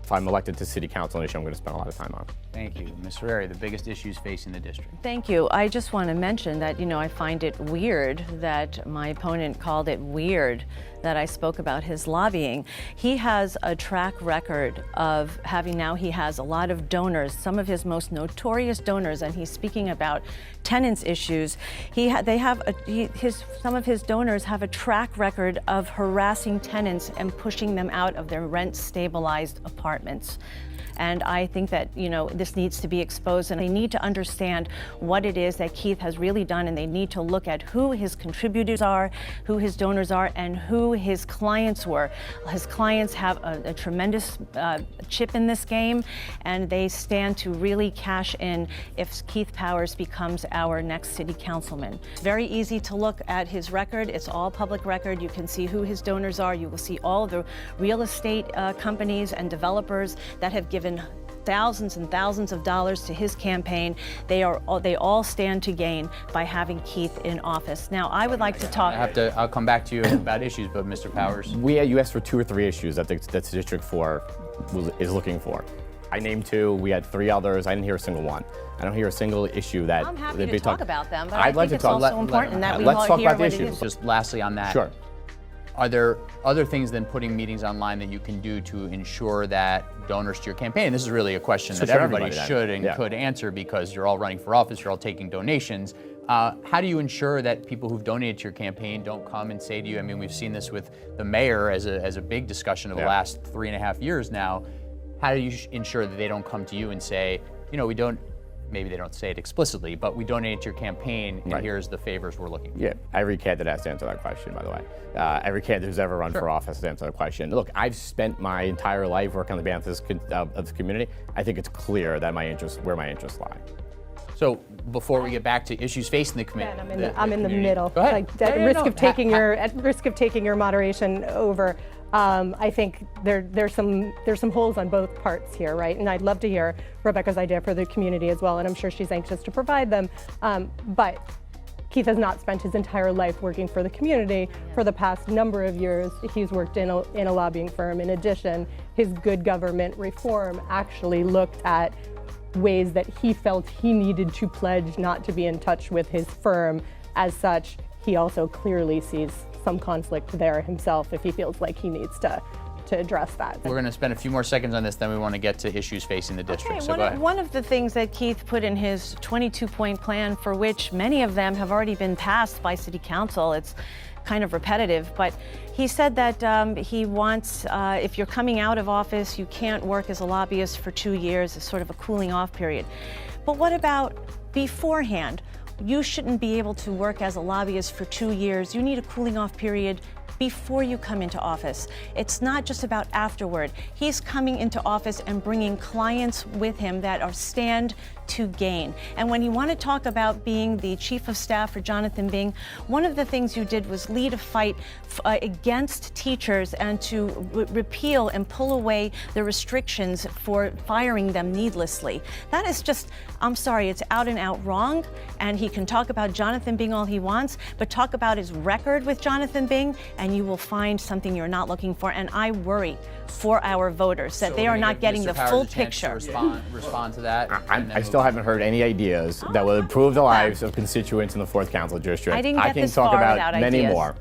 if I'm elected to city council, an issue I'm going to spend a lot of time on. Thank you. Ms. Ferreri, the biggest issues facing the district. Thank you. I just want to mention that, I find it weird that my opponent called it weird that I spoke about his lobbying. He has a track record of he has a lot of donors, some of his most notorious donors, and he's speaking about tenants issues. Some of his donors have a track record of harassing tenants and pushing them out of their rent-stabilized apartments. And I think that, this needs to be exposed, and they need to understand what it is that Keith has really done, and they need to look at who his contributors are, who his donors are, and who his clients were. His clients have a tremendous chip in this game, and they stand to really cash in if Keith Powers becomes our next city councilman. It's very easy to look at his record. It's all public record. You can see who his donors are. You will see all the real estate companies and developers that have given thousands and thousands of dollars to his campaign. They all stand to gain by having Keith in office. Now, I would like to talk. I'll come back to you about issues, but Mr. Powers. You asked for 2 or 3 issues that District 4 is looking for. I named 2. We had 3 others. I didn't hear a single one. I don't hear a single issue that I'm happy to talk about them, but I'd I think it's also important that we all hear what it is. Just lastly on that. Sure. Are there other things than putting meetings online that you can do to ensure that donors to your campaign, and this is really a question that everybody should and could answer because you're all running for office, you're all taking donations. How do you ensure that people who've donated to your campaign don't come and say to you, we've seen this with the mayor as a big discussion of the last 3.5 years now. How do you ensure that they don't come to you and say, maybe they don't say it explicitly, but we donated to your campaign, and here's the favors we're looking for. Yeah, every candidate has to answer that question, by the way. Every candidate who's ever run for office has to answer that question. Look, I've spent my entire life working on the behalf of this community. I think it's clear that where my interests lie. So before we get back to issues facing the committee, I'm in the middle. Go ahead. At risk of taking your moderation over. I think there's some holes on both parts here, right? And I'd love to hear Rebecca's idea for the community as well, and I'm sure she's anxious to provide them. But Keith has not spent his entire life working for the community. For the past number of years, he's worked in a lobbying firm. In addition, his good government reform actually looked at ways that he felt he needed to pledge not to be in touch with his firm. As such, he also clearly sees some conflict there himself if he feels like he needs to address that. We're going to spend a few more seconds on this, then we want to get to issues facing the district. So go ahead. One of the things that Keith put in his 22-point plan, for which many of them have already been passed by City Council, it's kind of repetitive, but he said that he wants, if you're coming out of office, you can't work as a lobbyist for 2 years, as sort of a cooling off period. But what about beforehand? You shouldn't be able to work as a lobbyist for 2 years. You need a cooling off period before you come into office. It's not just about afterward. He's coming into office and bringing clients with him that are stand to gain. And when you want to talk about being the chief of staff for Jonathan Bing, one of the things you did was lead a fight against teachers and to repeal and pull away the restrictions for firing them needlessly. That is just, I'm sorry, it's out and out wrong. And he can talk about Jonathan Bing all he wants, but talk about his record with Jonathan Bing, and you will find something you're not looking for. And I worry for our voters that they are not getting the full picture. Respond to that. I still haven't heard any ideas that will improve the lives of constituents in the 4th Council District. I didn't can get this talk far about without many ideas. more.